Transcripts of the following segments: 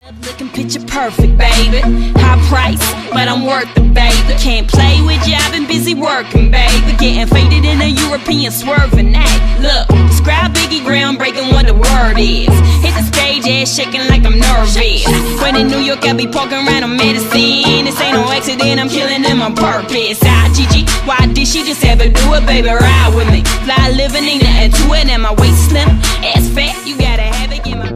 Looking picture perfect, baby. High price, but I'm worth it, baby. Can't play with you, I've been busy working, baby. Getting faded in a European swerving act. Look, describe Biggie groundbreaking what the word is. Hit the stage, ass shaking like I'm nervous. When in New York, I be poking around on medicine. This ain't no accident, I'm killing them on purpose. Gigi, why did she just ever do it, baby? Ride with me. Fly living, ain't nothing to it, and my waist slim. Ass fat, you gotta have it, get my...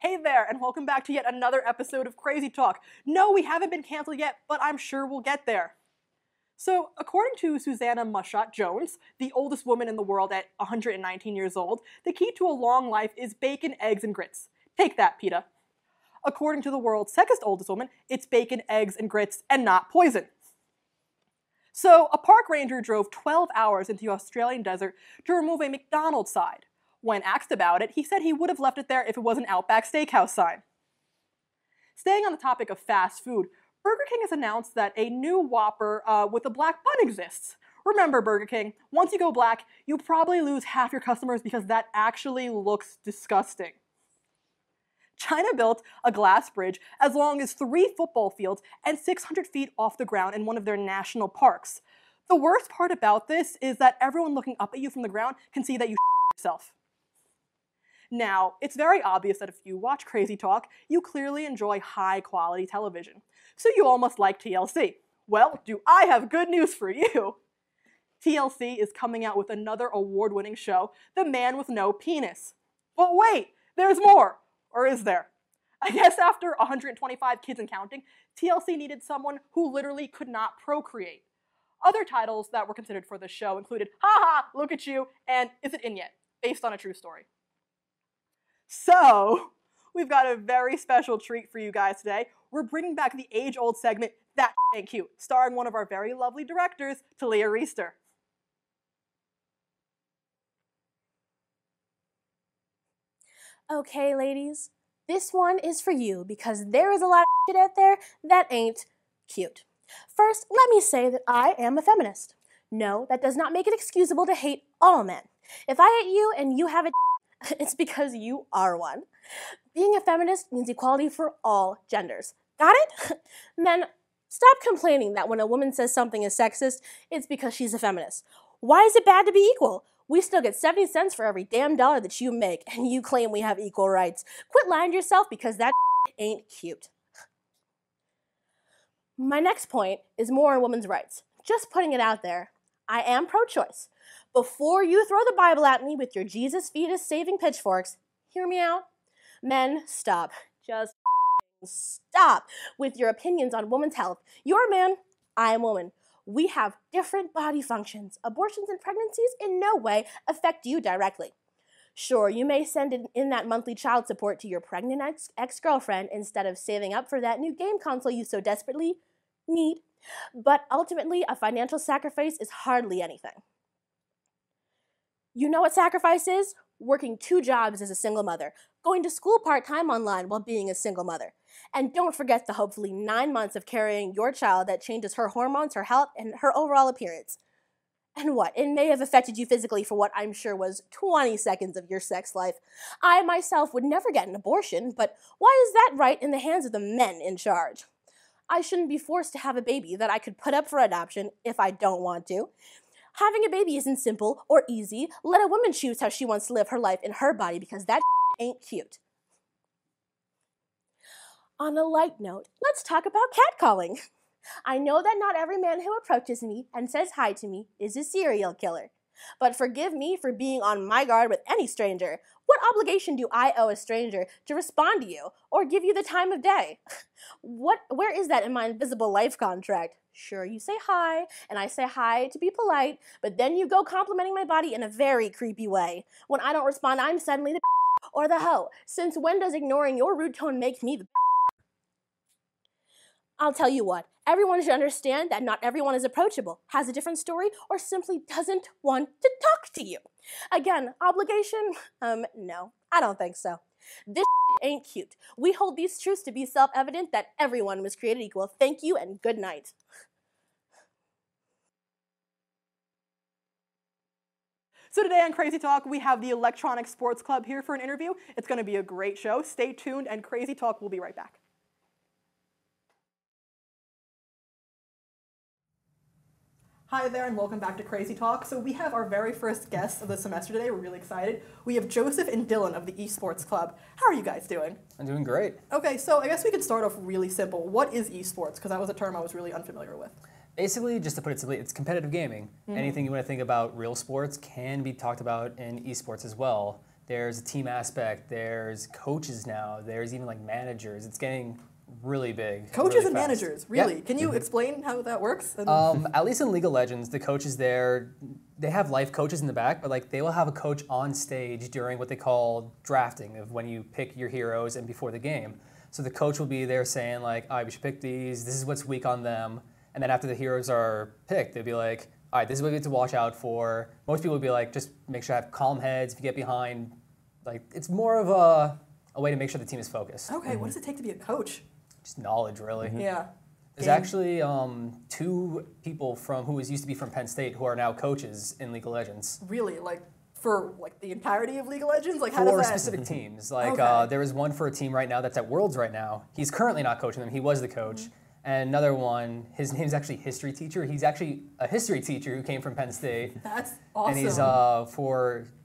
Hey there, and welcome back to yet another episode of Crazy Talk. No, we haven't been canceled yet, but I'm sure we'll get there. So, according to Susanna Mushat Jones, the oldest woman in the world at 119 years old, the key to a long life is bacon, eggs, and grits. Take that, PETA. According to the world's second oldest woman, it's bacon, eggs, and grits, and not poison. So, a park ranger drove 12 hours into the Australian desert to remove a McDonald's sign. When asked about it, he said he would have left it there if it was an Outback Steakhouse sign. Staying on the topic of fast food, Burger King has announced that a new Whopper with a black bun exists. Remember, Burger King, once you go black, you probably lose half your customers because that actually looks disgusting. China built a glass bridge as long as 3 football fields and 600 feet off the ground in one of their national parks. The worst part about this is that everyone looking up at you from the ground can see that you yourself. Now, it's very obvious that if you watch Crazy Talk, you clearly enjoy high-quality television. So you all must like TLC. Well, do I have good news for you? TLC is coming out with another award-winning show, The Man with No Penis. But wait, there's more. Or is there? I guess after 125 kids and counting, TLC needed someone who literally could not procreate. Other titles that were considered for the show included Ha Ha, Look at You, and Is It In Yet? Based on a true story. So, we've got a very special treat for you guys today. We're bringing back the age-old segment, That Ain't Cute, starring one of our very lovely directors, Talia Reister. Okay, ladies, this one is for you because there is a lot of shit out there that ain't cute. First, let me say that I am a feminist. No, that does not make it excusable to hate all men. If I hate you and you have a it's because you are one. Being a feminist means equality for all genders. Got it? Men, stop complaining that when a woman says something is sexist, it's because she's a feminist. Why is it bad to be equal? We still get 70 cents for every damn dollar that you make, and you claim we have equal rights. Quit lying to yourself because that ain't cute. My next point is more on women's rights. Just putting it out there. I am pro-choice. Before you throw the Bible at me with your Jesus fetus saving pitchforks, hear me out. Men, stop. Just stop with your opinions on women's health. You're a man, I am a woman. We have different body functions. Abortions and pregnancies in no way affect you directly. Sure, you may send in that monthly child support to your pregnant ex-girlfriend instead of saving up for that new game console you so desperately need, but ultimately a financial sacrifice is hardly anything. You know what sacrifice is? Working 2 jobs as a single mother, going to school part-time online while being a single mother. And don't forget the hopefully 9 months of carrying your child that changes her hormones, her health, and her overall appearance. And what? It may have affected you physically for what I'm sure was 20 seconds of your sex life. I myself would never get an abortion, but why is that right in the hands of the men in charge? I shouldn't be forced to have a baby that I could put up for adoption if I don't want to. Having a baby isn't simple or easy. Let a woman choose how she wants to live her life in her body because that ain't cute. On a light note, let's talk about catcalling. I know that not every man who approaches me and says hi to me is a serial killer. But forgive me for being on my guard with any stranger. What obligation do I owe a stranger to respond to you or give you the time of day? Where is that in my invisible life contract? Sure, you say hi, and I say hi to be polite, but then you go complimenting my body in a very creepy way. When I don't respond, I'm suddenly the or the hoe. Since when does ignoring your rude tone make me the I'll tell you what, everyone should understand that not everyone is approachable, has a different story, or simply doesn't want to talk to you. Again, obligation? No, I don't think so. This ain't cute. We hold these truths to be self-evident that everyone was created equal. Thank you and good night. So today on Crazy Talk, we have the Electronic Sports Club here for an interview. It's going to be a great show. Stay tuned, and Crazy Talk will be right back. Hi there, and welcome back to Crazy Talk. So we have our very first guests of the semester today. We're really excited. We have Joseph and Dylan of the eSports Club. How are you guys doing? I'm doing great. Okay, so I guess we could start off really simple. What is eSports? Because that was a term I was really unfamiliar with. Basically, just to put it simply, it's competitive gaming. Anything you want to think about real sports can be talked about in esports as well. There's a team aspect, there's coaches now, there's even like managers. It's getting really big. Coaches really and fast. managers, really? Yep. Can you explain how that works? At least in League of Legends, the coaches there, they have life coaches in the back, but like they will have a coach on stage during what they call drafting, of when you pick your heroes and before the game. So the coach will be there saying like, all right, we should pick these, this is what's weak on them. And then after the heroes are picked, they'll be like, all right, this is what we have to watch out for. Most people would be like, just make sure I have calm heads. If you get behind, like it's more of a way to make sure the team is focused. Okay, what does it take to be a coach? Just knowledge, really. Yeah. There's actually 2 people who used to be from Penn State who are now coaches in League of Legends. Really? Like, for like the entirety of League of Legends? Like, how does For that... specific teams. Like Okay. there is one for a team right now that's at Worlds right now. He's currently not coaching them. He was the coach. And another one, his name's actually history teacher. He's actually a history teacher who came from Penn State. That's awesome. And he's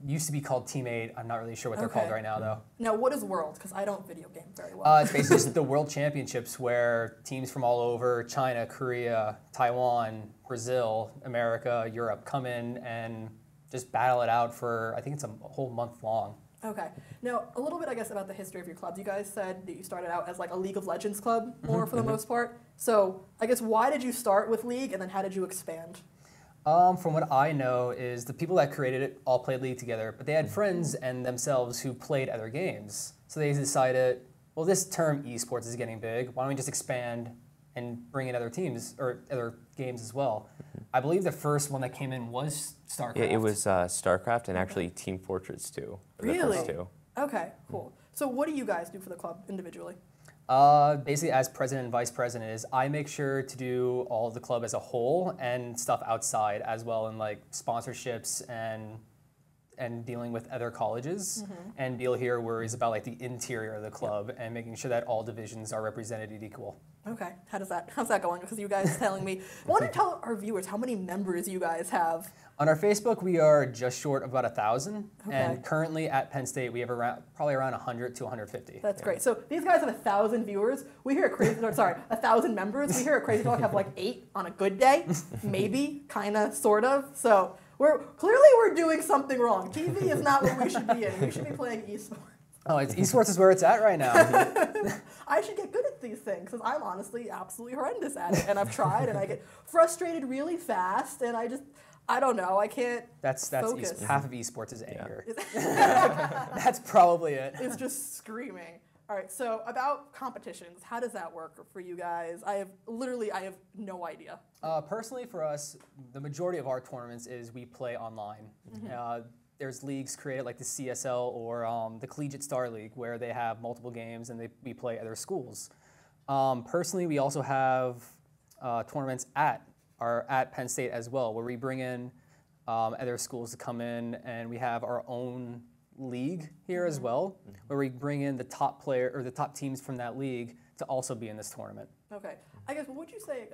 used to be called Team 8. I'm not really sure what they're called right now though. Now, what is Worlds? Because I don't video game very well. It's basically just the World Championships where teams from all over, China, Korea, Taiwan, Brazil, America, Europe, come in and just battle it out for, I think it's a whole month long. Okay. Now, a little bit, I guess, about the history of your clubs. You guys said that you started out as like a League of Legends club, more for the most part. So, I guess, why did you start with League, and then how did you expand? From what I know is the people that created it all played League together, but they had friends and themselves who played other games. So they decided, well, this term esports is getting big. Why don't we just expand and bring in other teams or other games as well? I believe the first one that came in was Starcraft. Yeah, it was Starcraft and actually Team Fortress 2. Really? The first 2. Okay, cool. So what do you guys do for the club individually? Basically, as president and vice president I make sure to do all of the club as a whole and stuff outside as well, and like sponsorships and dealing with other colleges. And Beal here worries about like the interior of the club and making sure that all divisions are represented equal. Okay, how's that going? Because you guys telling me, I want to tell our viewers how many members you guys have. On our Facebook, we are just short of about 1,000, Okay. and currently at Penn State, we have probably around 100 to 150. That's great. So these guys have 1,000 viewers. We here at Crazy Talk, 1,000 members. We here at Crazy Talk have like 8 on a good day, maybe, kind of, sort of. So we're doing something wrong. TV is not what we should be in. We should be playing esports. Oh, esports is where it's at right now. I should get good at these things because I'm honestly absolutely horrendous at it, and I've tried, and I get frustrated really fast, and I don't know, I can't focus. Half of esports is anger. That's probably it. It's just screaming. All right, so about competitions, how does that work for you guys? I have no idea. Personally, for us, the majority of our tournaments is we play online. There's leagues created like the CSL or the Collegiate Star League where they have multiple games and we play other schools. Personally, we also have tournaments at Penn State as well, where we bring in other schools to come in, and we have our own league here as well, where we bring in the top player or the top teams from that league to also be in this tournament. Okay, I guess what would you say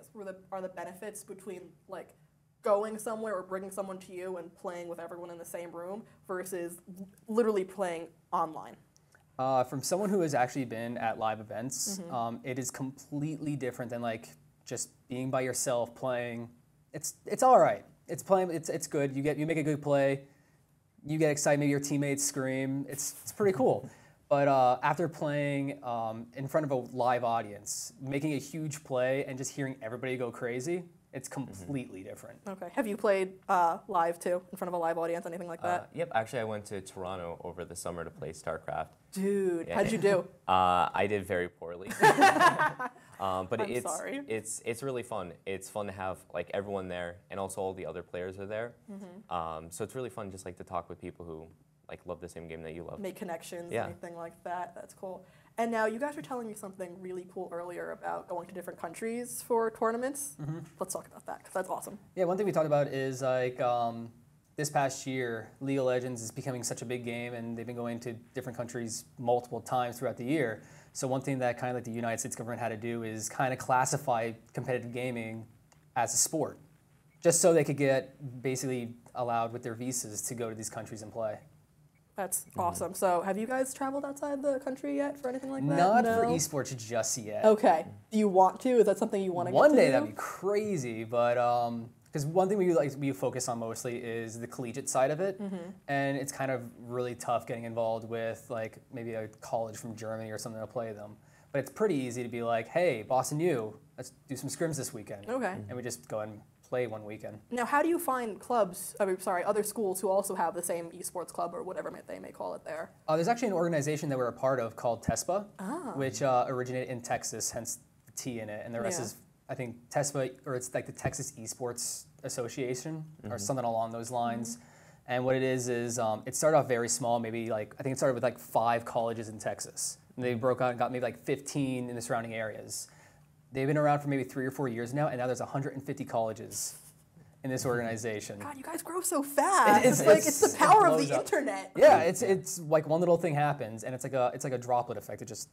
are the benefits between like going somewhere or bringing someone to you and playing with everyone in the same room versus literally playing online? From someone who has actually been at live events, it is completely different than like just being by yourself playing. It's all right. It's good. You make a good play. You get excited. Maybe your teammates scream. It's pretty cool. But after playing in front of a live audience, making a huge play and just hearing everybody go crazy, it's completely different. Okay. Have you played live too, in front of a live audience, anything like that? Yep, actually I went to Toronto over the summer to play StarCraft. Dude, Yeah. how'd you do? I did very poorly. But I'm sorry. it's really fun. It's fun to have like everyone there, and also all the other players are there. So it's really fun just like to talk with people who like love the same game that you love. Make connections, Yeah. anything like that. That's cool. And now you guys were telling me something really cool earlier about going to different countries for tournaments. Let's talk about that because that's awesome. Yeah, one thing we talked about is like this past year, League of Legends is becoming such a big game, and they've been going to different countries multiple times throughout the year. So one thing that kind of like the United States government had to do is kind of classify competitive gaming as a sport, just so they could get basically allowed with their visas to go to these countries and play. That's awesome. So have you guys traveled outside the country yet for anything like that? Not No? for esports just yet. Okay. Do you want to? Is that something you want to get to One day do? that'd be crazy, but because one thing we focus on mostly is the collegiate side of it, and it's kind of really tough getting involved with like maybe a college from Germany or something to play them. But it's pretty easy to be like, hey, Boston U, let's do some scrims this weekend. Okay. And we just go and play one weekend. Now, how do you find clubs, other schools who also have the same esports club or whatever they may call it there? There's actually an organization that we're a part of called TESPA, which originated in Texas, hence the T in it. And the rest Yeah. is, I think, TESPA, or it's like the Texas Esports Association, or something along those lines. And what it is it started off very small, maybe like, I think it started with like 5 colleges in Texas. And they broke out and got maybe like 15 in the surrounding areas. They've been around for maybe 3 or 4 years now, and now there's 150 colleges in this organization. God, you guys grow so fast. It's- It's the power of blows the up. internet. Yeah, it's like one little thing happens, and it's like a droplet effect. It just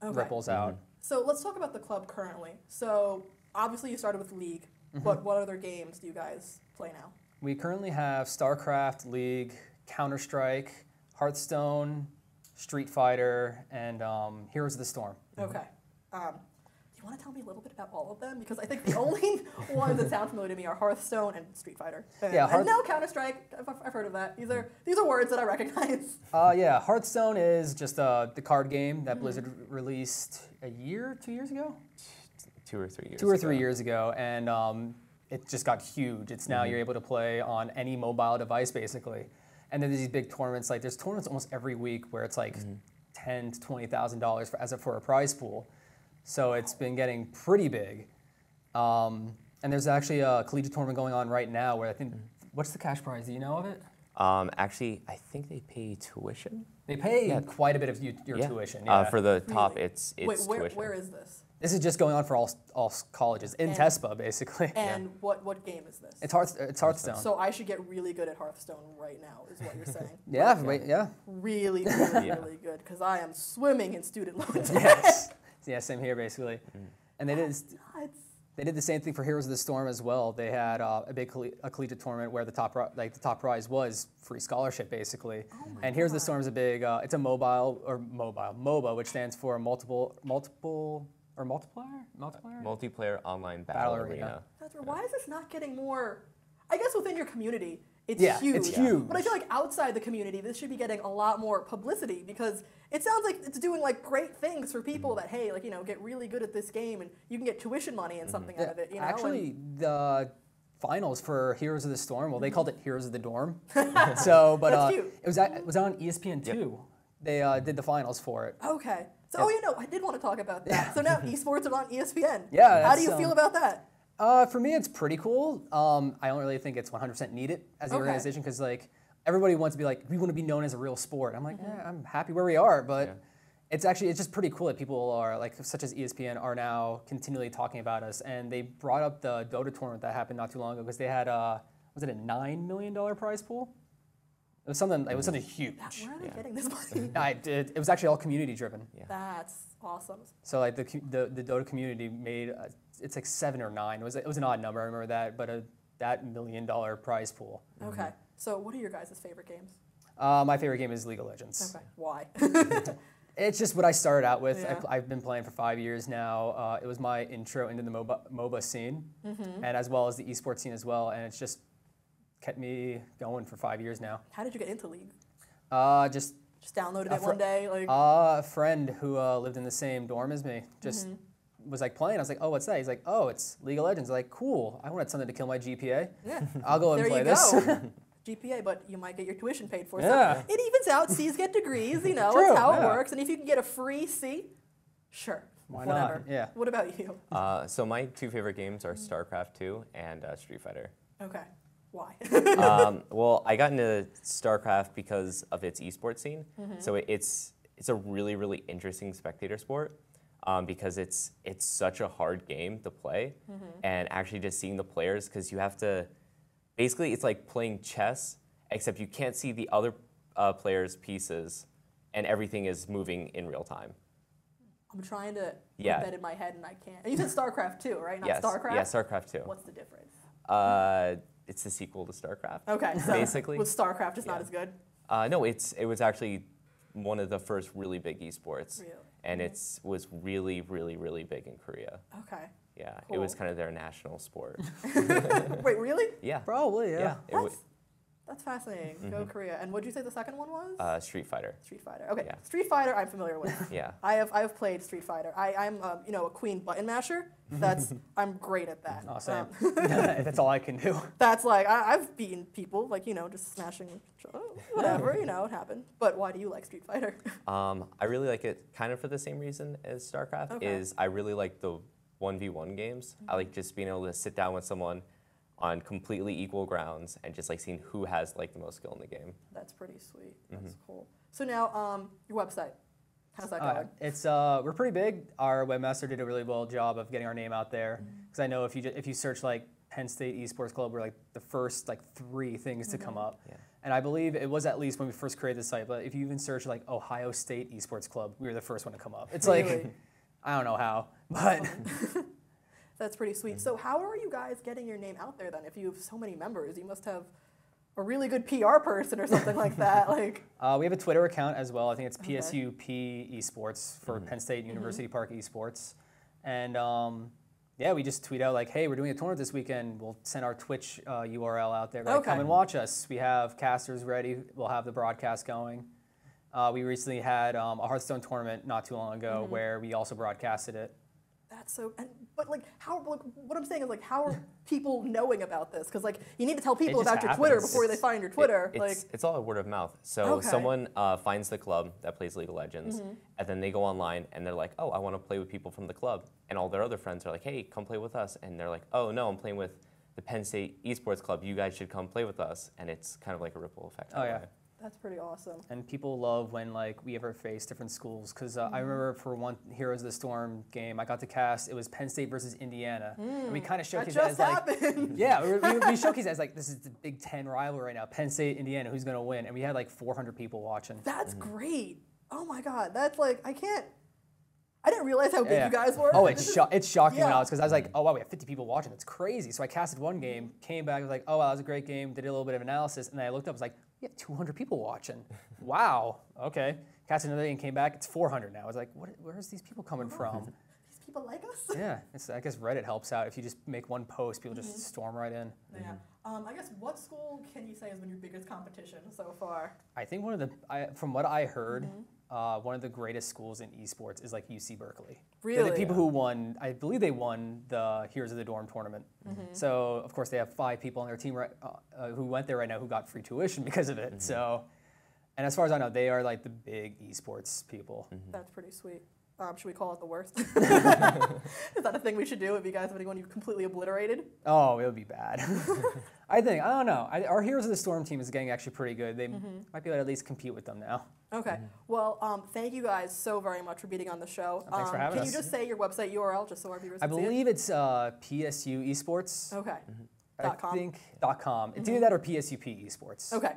Okay. ripples out. So let's talk about the club currently. So obviously you started with League, but what other games do you guys play now? We currently have Starcraft, League, Counter-Strike, Hearthstone, Street Fighter, and Heroes of the Storm. Okay. Do you want to tell me a little bit about all of them? Because I think the only ones that sound familiar to me are Hearthstone and Street Fighter. And no, Counter-Strike. I've heard of that. These are words that I recognize. Yeah, Hearthstone is just the card game that Blizzard released 2 years ago? 2 or 3 years 2 or 3 years ago, and it just got huge. It's now you're able to play on any mobile device, basically. And then there's these big tournaments. Like there's tournaments almost every week where it's like $10,000 to $20,000 for a prize pool. So it's been getting pretty big. And there's actually a collegiate tournament going on right now where I think, what's the cash prize? Do you know of it? Actually, I think they pay tuition. They pay quite a bit of your tuition. Yeah. For the top, Really? it's Wait, tuition. where is this? This is just going on for all colleges in TESPA, basically. And what game is this? It's Hearthstone. So I should get really good at Hearthstone right now, is what you're saying. Yeah, Really, really good, because I am swimming in student loan debt. Yes. Yeah, same here, basically. And they did Nuts. They did the same thing for Heroes of the Storm as well. They had a big collegiate tournament where the top prize was free scholarship, basically. And Heroes of the Storm is a big. It's a MOBA, which stands for multiplayer Multiplayer online battle arena. That's right. Why is this not getting more? I guess within your community, it's Yeah, huge. it's huge. But I feel like outside the community, this should be getting a lot more publicity because it sounds like it's doing like great things for people that hey, like get really good at this game and you can get tuition money and something out of it. Actually, the finals for Heroes of the Storm, well, they called it Heroes of the Dorm. So, but That's cute. it was on ESPN2. They did the finals for it. Okay. So, I did want to talk about that. So now esports are on ESPN. Yeah, How do you that's, feel about that? For me, it's pretty cool. I don't really think it's 100% needed as an organization because like everybody wants to be like, we want to be known as a real sport. I'm like, I'm happy where we are, but it's just pretty cool that people are like, such as ESPN, are now continually talking about us. And they brought up the Dota tournament that happened not too long ago because they had was it a $9 million prize pool? It was something huge. Where are they getting this money? It was actually all community driven. Yeah. That's awesome. So like the Dota community made it's like 7 or 9. It was an odd number. I remember that, but that $1 million prize pool. Okay. So what are your guys' favorite games? My favorite game is League of Legends. Okay. Why? It's just what I started out with. Yeah. I've been playing for 5 years now. It was my intro into the MOBA scene, and as well as the esports scene as well. And it's just kept me going for 5 years now. How did you get into League? Just Just downloaded it one day, like. a friend who lived in the same dorm as me just was like playing. I was like, oh, what's that? He's like, oh, it's League of Legends. I'm like, cool. I wanted something to kill my GPA. Yeah. I'll go and There play you this. go. GPA, but you might get your tuition paid for. Yeah. So it evens out. C's get degrees. True, That's how it yeah. works. And if you can get a free C, sure. Why whatever. not? Yeah. What about you? So my 2 favorite games are StarCraft 2 and Street Fighter. Okay. Why? Well, I got into Starcraft because of its esports scene. So it's a really, really interesting spectator sport because it's such a hard game to play. And actually just seeing the players, because you have to, basically it's like playing chess, except you can't see the other players' pieces and everything is moving in real time. I'm trying to put that in my head and I can't. And you said StarCraft 2, right? Not Yes. StarCraft? Yeah, StarCraft 2. What's the difference? It's the sequel to StarCraft. Okay, so basically. was StarCraft just not as good? No, it was actually one of the first really big esports. Really? And it was really, really, really big in Korea. Okay. Yeah, Cool. it was kind of their national sport. Wait, really? Yeah. Probably, yeah. That's fascinating. Go Korea. And what did you say the second one was? Street Fighter. Street Fighter. Okay. Yeah. Street Fighter, I'm familiar with. Yeah. I have played Street Fighter. I'm a queen button masher. I'm great at that. Oh, same. That's all I can do. That's like I've beaten people just smashing whatever it happened. But why do you like Street Fighter? I really like it kind of for the same reason as StarCraft. Okay. Is I really like the 1v1 games. I like just being able to sit down with someone on completely equal grounds and just like seeing who has like the most skill in the game. That's pretty sweet. That's cool. So now your website. How's that going? It's we're pretty big. Our webmaster did a really well job of getting our name out there. Because I know if you search like Penn State eSports Club, we're like the first like 3 things to come up. Yeah. And I believe it was at least when we first created the site. But if you even search like Ohio State eSports Club, we were the first one to come up. It's Really? like I don't know how, but. That's pretty sweet. So how are you guys getting your name out there then? If you have so many members, you must have a really good PR person or something like that. Like we have a Twitter account as well. I think it's PSU E Sports for Penn State University Park eSports. And yeah, we just tweet out like, hey, we're doing a tournament this weekend. We'll send our Twitch URL out there. Like, come and watch us. We have casters ready. We'll have the broadcast going. We recently had a Hearthstone tournament not too long ago where we also broadcasted it. That's so, but like what I'm saying is like, how are people knowing about this? Because like you need to tell people about your Twitter before they find your Twitter. It's all word of mouth. So someone finds the club that plays League of Legends, and then they go online and they're like, oh, I want to play with people from the club. And all their other friends are like, hey, come play with us. And they're like, oh, no, I'm playing with the Penn State Esports Club. You guys should come play with us. And it's kind of like a ripple effect. Oh, yeah. That's pretty awesome. And people love when like we ever face different schools because I remember for one Heroes of the Storm game I got to cast, it was Penn State versus Indiana, and we kind of showcased it as like we showcased it as like this is the Big Ten rivalry right now, Penn State Indiana, who's gonna win, and we had like 400 people watching. That's great. Oh my God, that's like I didn't realize how big you guys were. Oh, it's shocking when I was, because I was like, oh wow, we have 50 people watching. That's crazy. So I casted one game, came back, I was like, oh wow, that was a great game. Did a little bit of analysis, and then I looked up, I was like, we have 200 people watching. Wow. Okay. Casted another game, came back. It's 400 now. I was like, where's these people coming from? These people like us. Yeah. I guess Reddit helps out. If you just make one post, people just storm right in. Yeah. I guess what school can you say has been your biggest competition so far? I think from what I heard, one of the greatest schools in esports is like UC Berkeley. Really? They're the people who won, I believe they won the Heroes of the Dorm tournament. So, of course, they have 5 people on their team who went there right now who got free tuition because of it. So, and as far as I know, they are like the big esports people. That's pretty sweet. Should we call it the worst? Is that a thing we should do if you guys have anyone you've completely obliterated? Oh, it would be bad. I don't know. Our Heroes of the Storm team is getting actually pretty good. They might be able to at least compete with them now. Okay. Well, thank you guys so very much for being on the show. Thanks for having us. Can you just say your website URL just so our viewers I can see it? believe it's PSU Esports. Okay. I think .com. It's either that or PSUP Esports. Okay,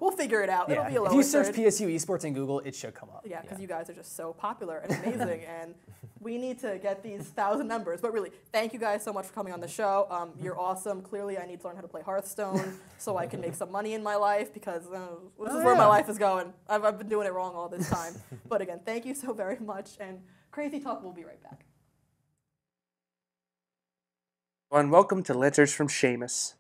we'll figure it out. It'll be a lower If you search search. PSU Esports in Google, it should come up. Yeah, because you guys are just so popular and amazing, and we need to get these 1,000 members. But really, thank you guys so much for coming on the show. You're awesome. Clearly, I need to learn how to play Hearthstone so I can make some money in my life, because this is where my life is going. I've been doing it wrong all this time. But again, thank you so very much, and Crazy Talk will be right back. And welcome to Letters from Seamus.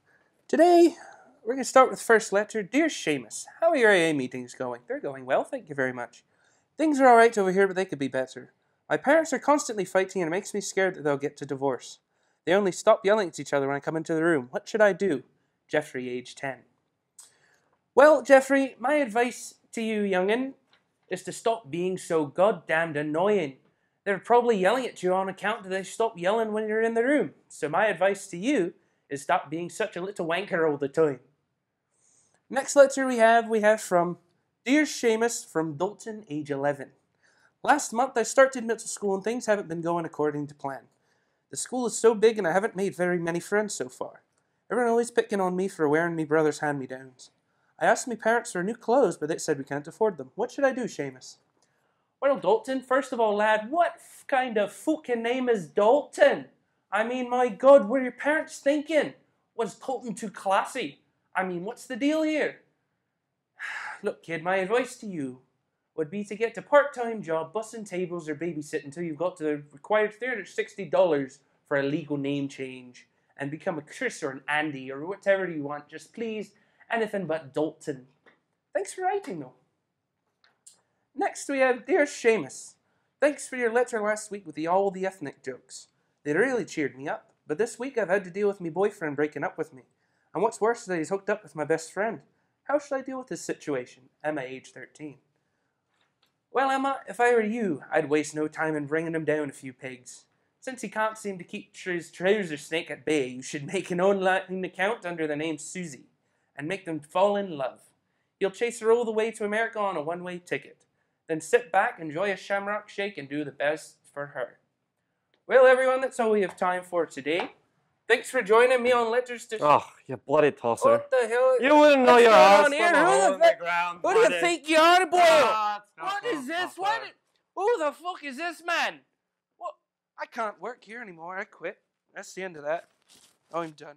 Today, we're going to start with the first letter. Dear Seamus, how are your AA meetings going? They're going well, thank you very much. Things are alright over here, but they could be better. My parents are constantly fighting, and it makes me scared that they'll get to divorce. They only stop yelling at each other when I come into the room. What should I do? Jeffrey, age 10. Well, Jeffrey, my advice to you, young'un, is to stop being so goddamned annoying. They're probably yelling at you on account that they stop yelling when you're in the room. So my advice to you is stop being such a little wanker all the time. Next letter we have from Dear Seamus from Dalton, age 11. Last month I started middle school and things haven't been going according to plan. The school is so big and I haven't made very many friends so far. Everyone always picking on me for wearing me brother's hand-me-downs. I asked my parents for new clothes, but they said we can't afford them. What should I do, Seamus? Well, Dalton, first of all, lad, what kind of fucking name is Dalton? I mean, my God, what are your parents thinking? Was Dalton too classy? I mean, what's the deal here? Look, kid, my advice to you would be to get a part-time job bussing tables or babysitting until you've got to the required $360 for a legal name change and become a Chris or an Andy or whatever you want. Just please, anything but Dalton. Thanks for writing, though. Next we have Dear Seamus. Thanks for your letter last week with all the ethnic jokes. They really cheered me up. But this week I've had to deal with my boyfriend breaking up with me. And what's worse is that he's hooked up with my best friend. How should I deal with this situation? Emma, age 13. Well, Emma, if I were you, I'd waste no time in bringing him down a few pegs. Since he can't seem to keep his trouser snake at bay, you should make an online account under the name Susie and make them fall in love. You'll chase her all the way to America on a one-way ticket. Then sit back, enjoy a shamrock shake, and do the best for her. Well, everyone, that's all we have time for today. Thanks for joining me on Letters to... Oh, you bloody tosser. What the hell? You wouldn't know your ass from a hole in the ground. Who do you think you are, boy? What is this? Who the fuck is this man? What? I can't work here anymore. I quit. That's the end of that. I'm done.